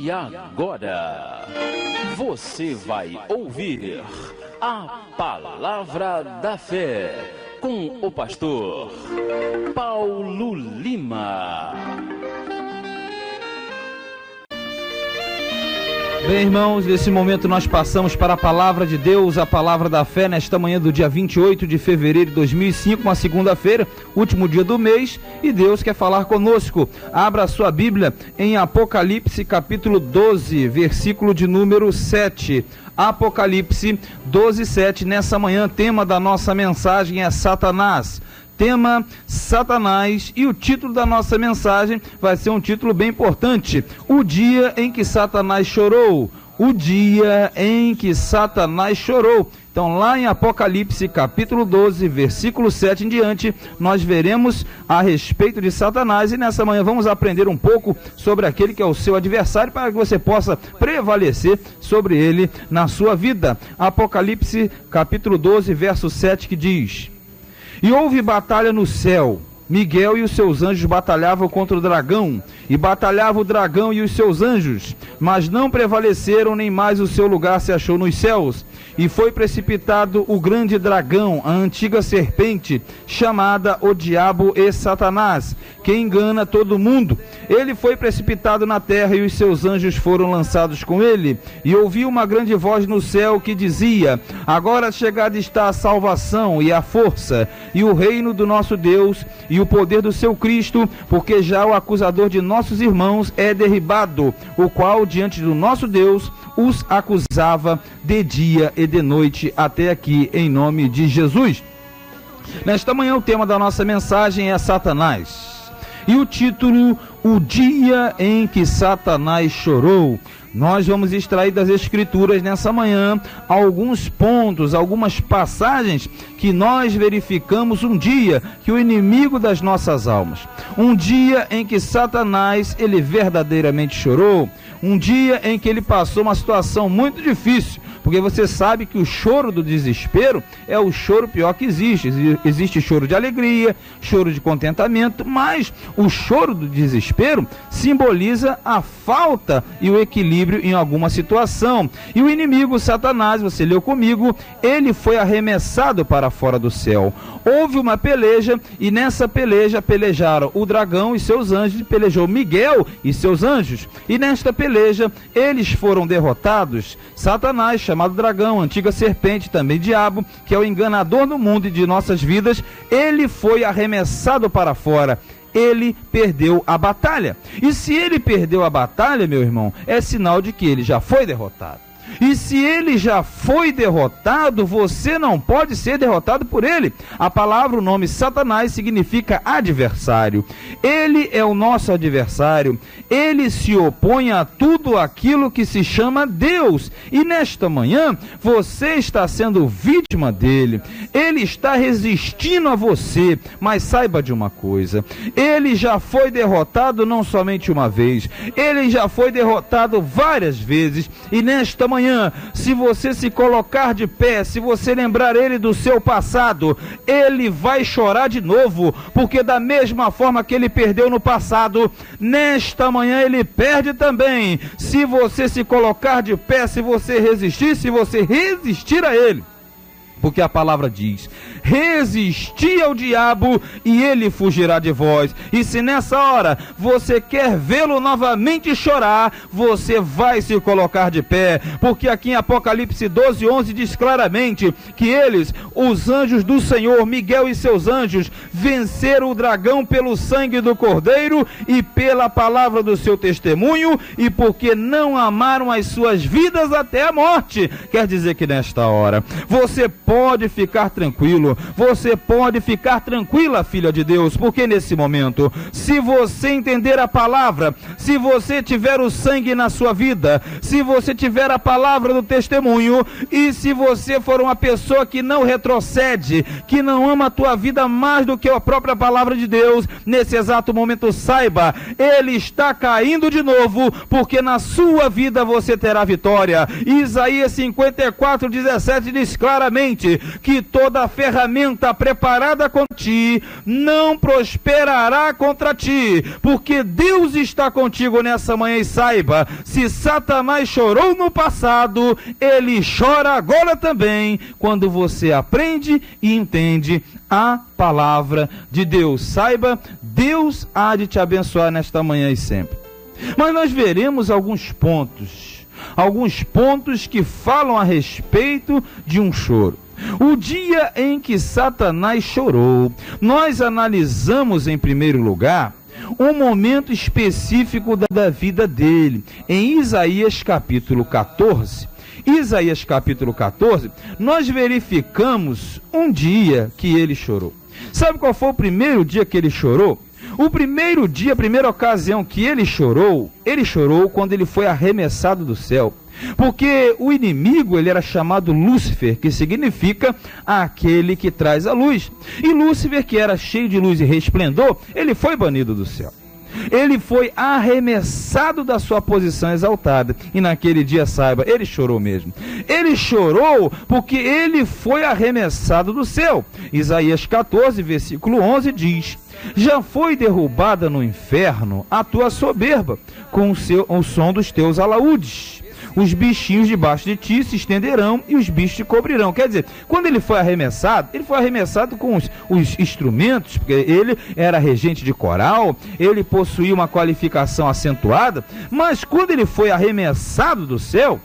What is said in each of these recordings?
E agora, você vai ouvir a Palavra da Fé com o pastor Paulo Lima. Bem, irmãos, nesse momento nós passamos para a Palavra de Deus, a Palavra da Fé, nesta manhã do dia 28 de fevereiro de 2005, uma segunda-feira, último dia do mês, e Deus quer falar conosco. Abra a sua Bíblia em Apocalipse, capítulo 12, versículo de número 7. Apocalipse 12, 7, nessa manhã, tema da nossa mensagem é Satanás. Tema Satanás, e o título da nossa mensagem vai ser um título bem importante: o dia em que Satanás chorou. O dia em que Satanás chorou. Então, lá em Apocalipse capítulo 12, versículo 7 em diante, nós veremos a respeito de Satanás, e nessa manhã vamos aprender um pouco sobre aquele que é o seu adversário, para que você possa prevalecer sobre ele na sua vida. Apocalipse capítulo 12, verso 7, que diz: E houve batalha no céu. Miguel e os seus anjos batalhavam contra o dragão, e batalhava o dragão e os seus anjos, mas não prevaleceram, nem mais o seu lugar se achou nos céus. E foi precipitado o grande dragão, a antiga serpente, chamada o Diabo e Satanás, que engana todo mundo. Ele foi precipitado na terra, e os seus anjos foram lançados com ele. E ouvi uma grande voz no céu que dizia: Agora chegada está a salvação e a força, e o reino do nosso Deus, e o poder do seu Cristo, porque já o acusador de nossos irmãos é derribado, o qual diante do nosso Deus os acusava de dia e de noite, até aqui, em nome de Jesus. Nesta manhã o tema da nossa mensagem é Satanás, e o título: o dia em que Satanás chorou. Nós vamos extrair das Escrituras nessa manhã alguns pontos, algumas passagens que nós verificamos um dia que o inimigo das nossas almas, um dia em que Satanás, ele verdadeiramente chorou, um dia em que ele passou uma situação muito difícil, porque você sabe que o choro do desespero é o choro pior que existe. Existe choro de alegria, choro de contentamento, mas o choro do desespero simboliza a falta e o equilíbrio em alguma situação. E o inimigo, Satanás, você leu comigo, ele foi arremessado para fora do céu. Houve uma peleja, e nessa peleja pelejaram o dragão e seus anjos, e pelejou Miguel e seus anjos. E nesta peleja eles foram derrotados. Satanás, chamado dragão, antiga serpente, também diabo, que é o enganador do mundo e de nossas vidas, ele foi arremessado para fora. Ele perdeu a batalha. E se ele perdeu a batalha, meu irmão, é sinal de que ele já foi derrotado. E se ele já foi derrotado, você não pode ser derrotado por ele. A palavra, o nome Satanás, significa adversário. Ele é o nosso adversário. Ele se opõe a tudo aquilo que se chama Deus. E nesta manhã, você está sendo vítima dele. Ele está resistindo a você. Mas saiba de uma coisa: ele já foi derrotado não somente uma vez. Ele já foi derrotado várias vezes. E nesta manhã, se você se colocar de pé, se você lembrar ele do seu passado, ele vai chorar de novo, porque da mesma forma que ele perdeu no passado, nesta manhã ele perde também. Se você se colocar de pé, se você resistir a ele, porque a palavra diz: resisti ao diabo e ele fugirá de vós. E se nessa hora você quer vê-lo novamente chorar, você vai se colocar de pé, porque aqui em Apocalipse 12, 11 diz claramente que eles, os anjos do Senhor, Miguel e seus anjos, venceram o dragão pelo sangue do Cordeiro e pela palavra do seu testemunho, e porque não amaram as suas vidas até a morte. Quer dizer que nesta hora você pode ficar tranquilo, você pode ficar tranquila, filha de Deus, porque nesse momento, se você entender a palavra, se você tiver o sangue na sua vida, se você tiver a palavra do testemunho, e se você for uma pessoa que não retrocede, que não ama a tua vida mais do que a própria palavra de Deus, nesse exato momento saiba, ele está caindo de novo, porque na sua vida você terá vitória. Isaías 54, 17 diz claramente: mente que toda ferramenta preparada contra ti não prosperará contra ti, porque Deus está contigo nessa manhã. E saiba, se Satanás chorou no passado, ele chora agora também, quando você aprende e entende a palavra de Deus. Saiba, Deus há de te abençoar nesta manhã e sempre. Mas nós veremos alguns pontos que falam a respeito de um choro. O dia em que Satanás chorou, nós analisamos em primeiro lugar um momento específico da vida dele, em Isaías capítulo 14. Isaías capítulo 14, nós verificamos um dia que ele chorou. Sabe qual foi o primeiro dia que ele chorou? O primeiro dia, a primeira ocasião que ele chorou quando ele foi arremessado do céu. Porque o inimigo, ele era chamado Lúcifer, que significa aquele que traz a luz. E Lúcifer, que era cheio de luz e resplendor, ele foi banido do céu. Ele foi arremessado da sua posição exaltada. E naquele dia, saiba, ele chorou mesmo. Ele chorou porque ele foi arremessado do céu. Isaías 14, versículo 11 diz: já foi derrubada no inferno a tua soberba, com o som dos teus alaúdes. Os bichinhos debaixo de ti se estenderão e os bichos te cobrirão. Quer dizer, quando ele foi arremessado com os instrumentos, porque ele era regente de coral, ele possuía uma qualificação acentuada, mas quando ele foi arremessado do céu,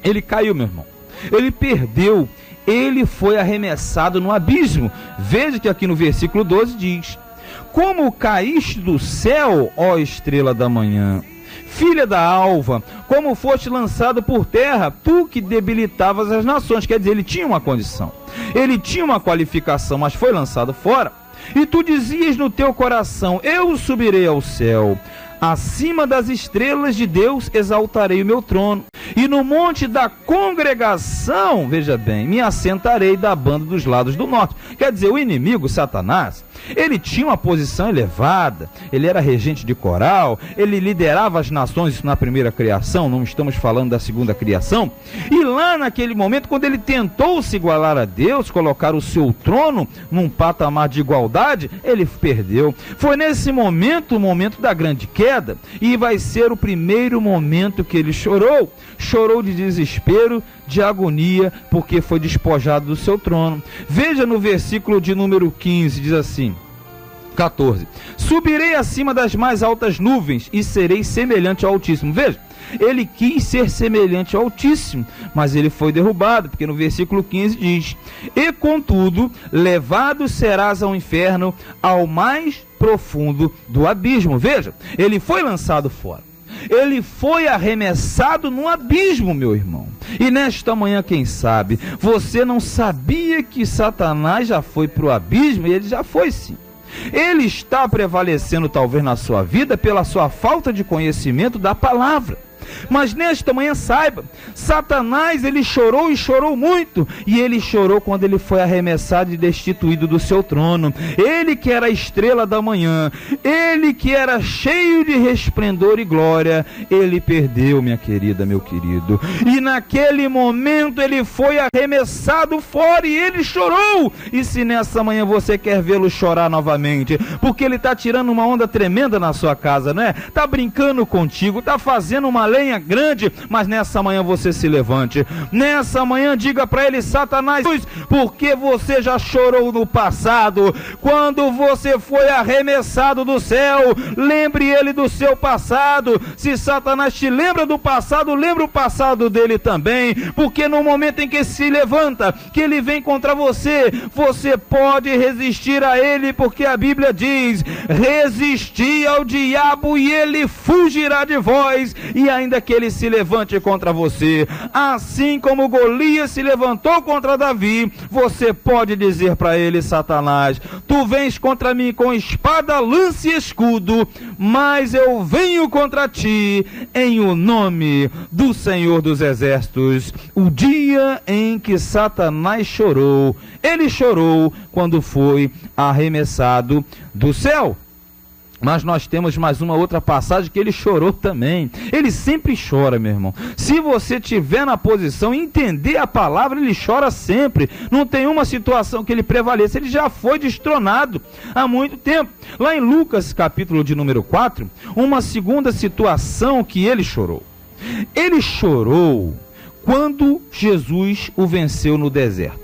ele caiu, meu irmão. Ele perdeu, ele foi arremessado no abismo. Veja que aqui no versículo 12 diz: como caíste do céu, ó estrela da manhã, filha da alva, como foste lançado por terra, tu que debilitavas as nações. Quer dizer, ele tinha uma condição, ele tinha uma qualificação, mas foi lançado fora. E tu dizias no teu coração: eu subirei ao céu, acima das estrelas de Deus exaltarei o meu trono, e no monte da congregação, veja bem, me assentarei da banda dos lados do norte. Quer dizer, o inimigo, Satanás, ele tinha uma posição elevada, ele era regente de coral, ele liderava as nações, isso na primeira criação, não estamos falando da segunda criação. E lá naquele momento, quando ele tentou se igualar a Deus, colocar o seu trono num patamar de igualdade, ele perdeu. Foi nesse momento, o momento da grande queda, e vai ser o primeiro momento que ele chorou. Chorou de desespero, de agonia, porque foi despojado do seu trono. Veja no versículo de número 15, diz assim, 14: subirei acima das mais altas nuvens e serei semelhante ao Altíssimo. Veja, ele quis ser semelhante ao Altíssimo, mas ele foi derrubado, porque no versículo 15 diz: e contudo, levado serás ao inferno, ao mais profundo do abismo. Veja, ele foi lançado fora. Ele foi arremessado no abismo, meu irmão. E nesta manhã, quem sabe, você não sabia que Satanás já foi para o abismo? E ele já foi, sim. Ele está prevalecendo talvez na sua vida pela sua falta de conhecimento da palavra. Mas nesta manhã, saiba, Satanás, ele chorou e chorou muito, e ele chorou quando ele foi arremessado e destituído do seu trono. Ele que era a estrela da manhã, ele que era cheio de resplendor e glória, ele perdeu, minha querida, meu querido. E naquele momento ele foi arremessado fora e ele chorou. E se nessa manhã você quer vê-lo chorar novamente, porque ele está tirando uma onda tremenda na sua casa, não é? Está brincando contigo, está fazendo uma lenha grande, mas nessa manhã você se levante. Nessa manhã diga para ele: Satanás, porque você já chorou no passado, quando você foi arremessado do céu. Lembre ele do seu passado. Se Satanás te lembra do passado, lembra o passado dele também, porque no momento em que se levanta, que ele vem contra você, você pode resistir a ele, porque a Bíblia diz: resisti ao diabo e ele fugirá de vós. E ainda que ele se levante contra você, assim como Golias se levantou contra Davi, você pode dizer para ele: Satanás, tu vens contra mim com espada, lança e escudo, mas eu venho contra ti em o nome do Senhor dos Exércitos. O dia em que Satanás chorou, ele chorou quando foi arremessado do céu. Mas nós temos mais uma outra passagem que ele chorou também. Ele sempre chora, meu irmão. Se você estiver na posição, entender a palavra, ele chora sempre. Não tem uma situação que ele prevaleça. Ele já foi destronado há muito tempo. Lá em Lucas, capítulo de número 4, uma segunda situação que ele chorou. Ele chorou quando Jesus o venceu no deserto.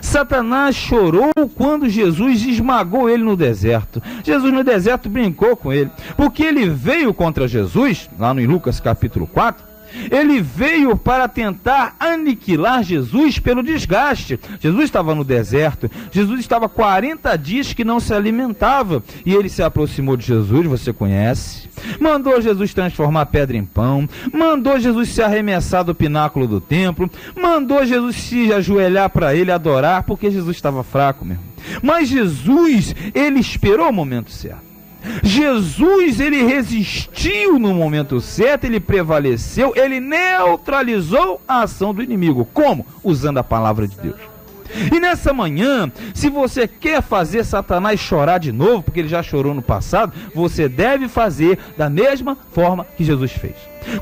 Satanás chorou quando Jesus esmagou ele no deserto. Jesus no deserto brincou com ele, porque ele veio contra Jesus, lá no Lucas capítulo 4, ele veio para tentar aniquilar Jesus pelo desgaste. Jesus estava no deserto, Jesus estava 40 dias que não se alimentava, e ele se aproximou de Jesus, você conhece, mandou Jesus transformar pedra em pão, mandou Jesus se arremessar do pináculo do templo, mandou Jesus se ajoelhar para ele adorar, porque Jesus estava fraco mesmo. Mas Jesus, ele esperou o momento certo. Jesus, ele resistiu no momento certo, ele prevaleceu, ele neutralizou a ação do inimigo. Como? Usando a palavra de Deus. E nessa manhã, se você quer fazer Satanás chorar de novo, porque ele já chorou no passado, você deve fazer da mesma forma que Jesus fez.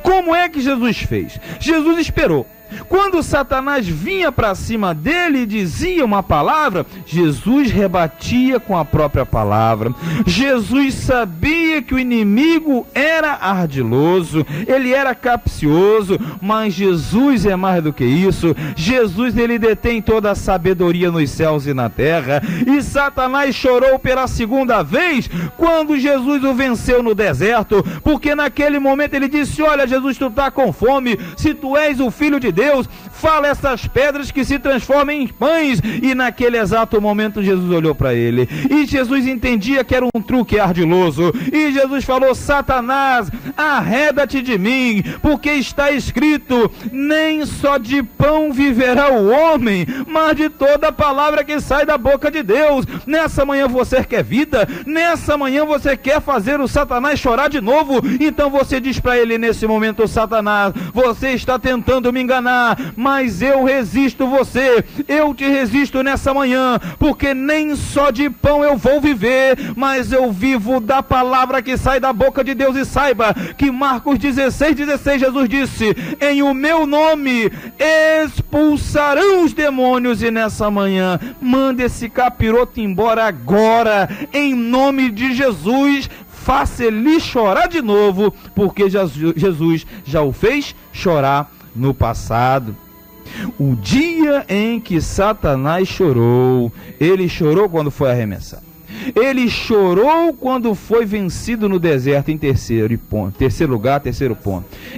Como é que Jesus fez? Jesus esperou. Quando Satanás vinha para cima dele e dizia uma palavra, Jesus rebatia com a própria palavra. Jesus sabia que o inimigo era ardiloso, ele era capcioso, mas Jesus é mais do que isso. Jesus, ele detém toda a sabedoria nos céus e na terra. E Satanás chorou pela segunda vez quando Jesus o venceu no deserto, porque naquele momento ele disse: olha, Jesus, tu está com fome, se tu és o Filho de Deus, fala essas pedras que se transformem em pães. E naquele exato momento Jesus olhou para ele, e Jesus entendia que era um truque ardiloso, e Jesus falou: Satanás, arreda-te de mim, porque está escrito, nem só de pão viverá o homem, mas de toda a palavra que sai da boca de Deus. Nessa manhã você quer vida? Nessa manhã você quer fazer o Satanás chorar de novo? Então você diz para ele nesse momento: Satanás, você está tentando me enganar, mas eu resisto você, eu te resisto nessa manhã, porque nem só de pão eu vou viver, mas eu vivo da palavra que sai da boca de Deus. E saiba que Marcos 16:16 Jesus disse: em o meu nome expulsarão os demônios. E nessa manhã, manda esse capiroto embora agora, em nome de Jesus. Faça ele chorar de novo, porque Jesus já o fez chorar no passado. O dia em que Satanás chorou, ele chorou quando foi arremessado. Ele chorou quando foi vencido no deserto, em terceiro ponto.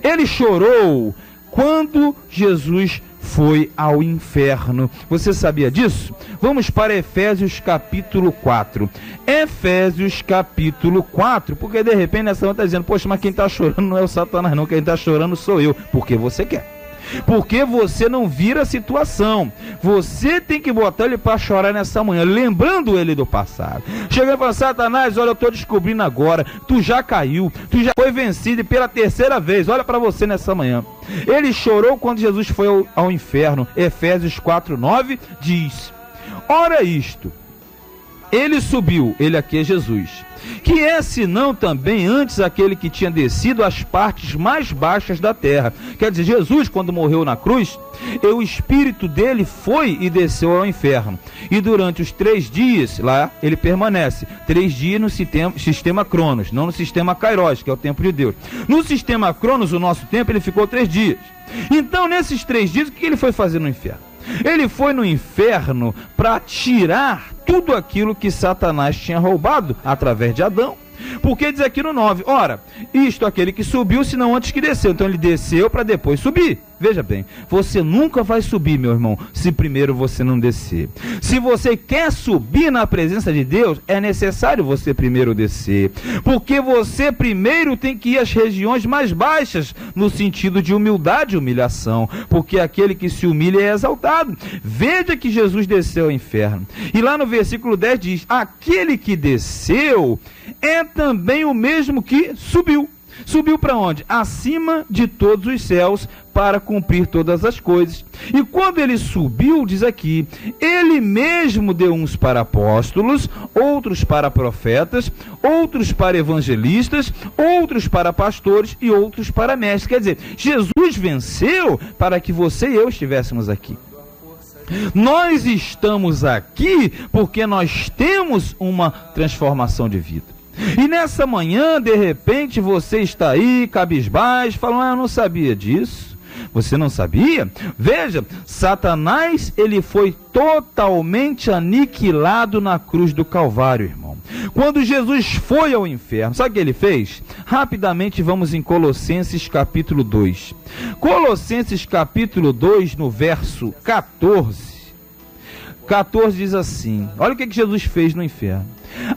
Ele chorou quando Jesus foi ao inferno. Você sabia disso? Vamos para Efésios capítulo 4. Efésios capítulo 4, porque de repente nessa hora está dizendo: poxa, mas quem está chorando não é o Satanás não, quem está chorando sou eu. Porque você quer. Porque você não vira a situação. Você tem que botar ele para chorar nessa manhã, lembrando ele do passado. Chegando e falando: Satanás, olha, eu estou descobrindo agora, tu já caiu, tu já foi vencido, e pela terceira vez, olha para você nessa manhã. Ele chorou quando Jesus foi ao inferno. Efésios 4:9 diz: ora isto, ele subiu, ele aqui é Jesus, que é senão também antes aquele que tinha descido às partes mais baixas da terra. Quer dizer, Jesus, quando morreu na cruz, o espírito dele foi e desceu ao inferno, e durante os 3 dias lá ele permanece. 3 dias no sistema Cronos, não no sistema Kairos, que é o tempo de Deus. No sistema Cronos, o nosso tempo, ele ficou 3 dias. Então nesses 3 dias, o que ele foi fazer no inferno? Ele foi no inferno para tirar tudo aquilo que Satanás tinha roubado através de Adão. Porque diz aqui no 9, ora, isto aquele que subiu, senão antes que desceu. Então ele desceu para depois subir. Veja bem, você nunca vai subir, meu irmão, se primeiro você não descer. Se você quer subir na presença de Deus, é necessário você primeiro descer. Porque você primeiro tem que ir às regiões mais baixas, no sentido de humildade e humilhação. Porque aquele que se humilha é exaltado. Veja que Jesus desceu ao inferno. E lá no versículo 10 diz: aquele que desceu é também o mesmo que subiu. Subiu para onde? Acima de todos os céus, para cumprir todas as coisas. E quando ele subiu, diz aqui, ele mesmo deu uns para apóstolos, outros para profetas, outros para evangelistas, outros para pastores e outros para mestres. Quer dizer, Jesus venceu para que você e eu estivéssemos aqui. Nós estamos aqui porque nós temos uma transformação de vida. E nessa manhã, de repente, você está aí, cabisbaixo, falando, eu não sabia disso. Você não sabia? Veja, Satanás, ele foi totalmente aniquilado na cruz do Calvário, irmão. Quando Jesus foi ao inferno, sabe o que ele fez? Rapidamente vamos em Colossenses capítulo 2. Colossenses capítulo 2, no verso 14. 14 diz assim, olha o que Jesus fez no inferno.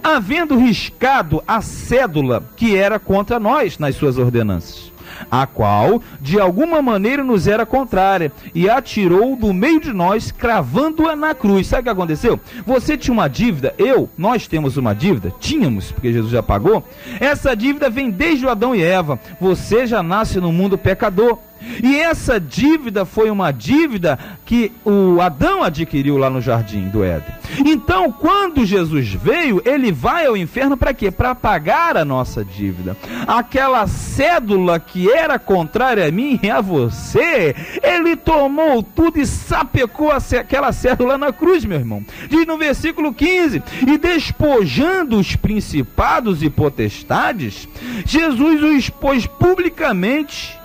Havendo riscado a cédula que era contra nós nas suas ordenanças, a qual de alguma maneira nos era contrária, e atirou do meio de nós, cravando-a na cruz. Sabe o que aconteceu? Você tinha uma dívida, nós temos uma dívida, tínhamos, porque Jesus já pagou. Essa dívida vem desde o Adão e Eva. Você já nasce no mundo pecador. E essa dívida foi uma dívida que o Adão adquiriu lá no jardim do Éden. Então, quando Jesus veio, ele vai ao inferno para quê? Para pagar a nossa dívida. Aquela cédula que era contrária a mim e a você, ele tomou tudo e sapecou aquela cédula na cruz, meu irmão. Diz no versículo 15, e despojando os principados e potestades, Jesus os expôs publicamente,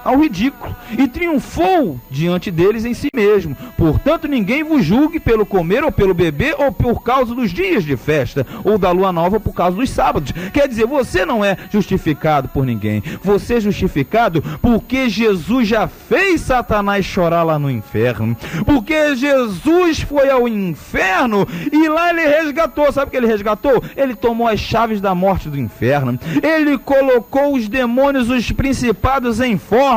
ao ridículo, e triunfou diante deles em si mesmo. Portanto, ninguém vos julgue pelo comer ou pelo beber, ou por causa dos dias de festa, ou da lua nova, ou por causa dos sábados. Quer dizer, você não é justificado por ninguém, você é justificado porque Jesus já fez Satanás chorar lá no inferno, porque Jesus foi ao inferno e lá ele resgatou. Sabe o que ele resgatou? Ele tomou as chaves da morte do inferno, ele colocou os demônios, os principados em forma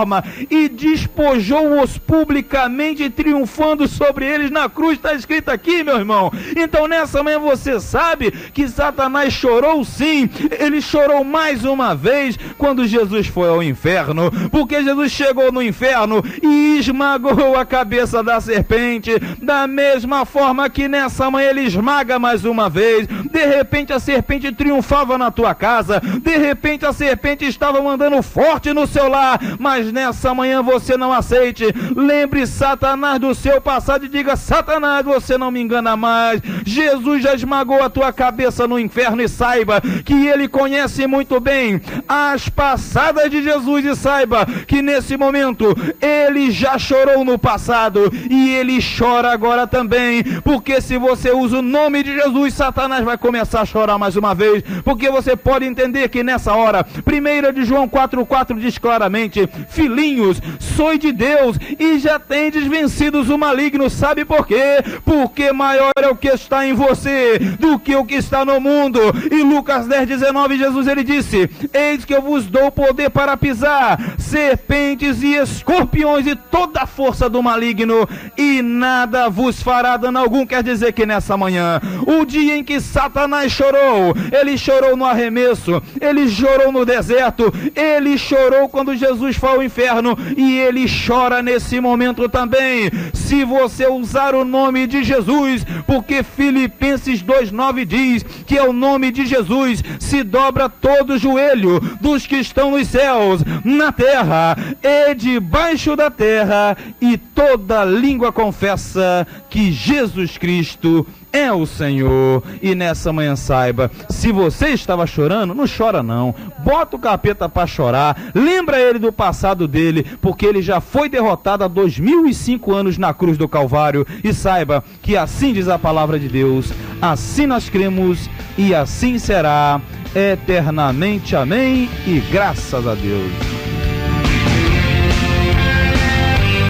e despojou-os publicamente, triunfando sobre eles na cruz. Está escrito aqui, meu irmão. Então nessa manhã você sabe que Satanás chorou sim. Ele chorou mais uma vez quando Jesus foi ao inferno, porque Jesus chegou no inferno e esmagou a cabeça da serpente, da mesma forma que nessa manhã ele esmaga mais uma vez. De repente a serpente triunfava na tua casa, de repente a serpente estava mandando forte no seu lar, mas nessa manhã você não aceite. Lembre Satanás do seu passado e diga: Satanás, você não me engana mais. Jesus já esmagou a tua cabeça no inferno, e saiba que ele conhece muito bem as passadas de Jesus, e saiba que nesse momento ele já chorou no passado e ele chora agora também, porque se você usa o nome de Jesus, Satanás vai começar a chorar mais uma vez, porque você pode entender que nessa hora, 1 de João 4,4 diz claramente: filhinhos, sois de Deus e já tendes vencidos o maligno. Sabe por quê? Porque maior é o que está em você do que o que está no mundo. E Lucas 10,19, Jesus ele disse: eis que eu vos dou poder para pisar serpentes e escorpiões e toda a força do maligno, e nada vos fará dano algum. Quer dizer que nessa manhã, o dia em que Satanás chorou, ele chorou no arremesso, ele chorou no deserto, ele chorou quando Jesus foi ao inferno, e ele chora nesse momento também, se você usar o nome de Jesus, porque Filipenses 2,9 diz que é o nome de Jesus se dobra todo o joelho dos que estão nos céus, na terra e debaixo da terra, e toda língua confessa que Jesus Cristo é o Senhor. E nessa manhã saiba, se você estava chorando, não chora não, bota o capeta para chorar, lembra ele do passado dele, porque ele já foi derrotado há 2005 anos na cruz do Calvário, e saiba que assim diz a palavra de Deus, assim nós cremos e assim será eternamente, amém, e graças a Deus.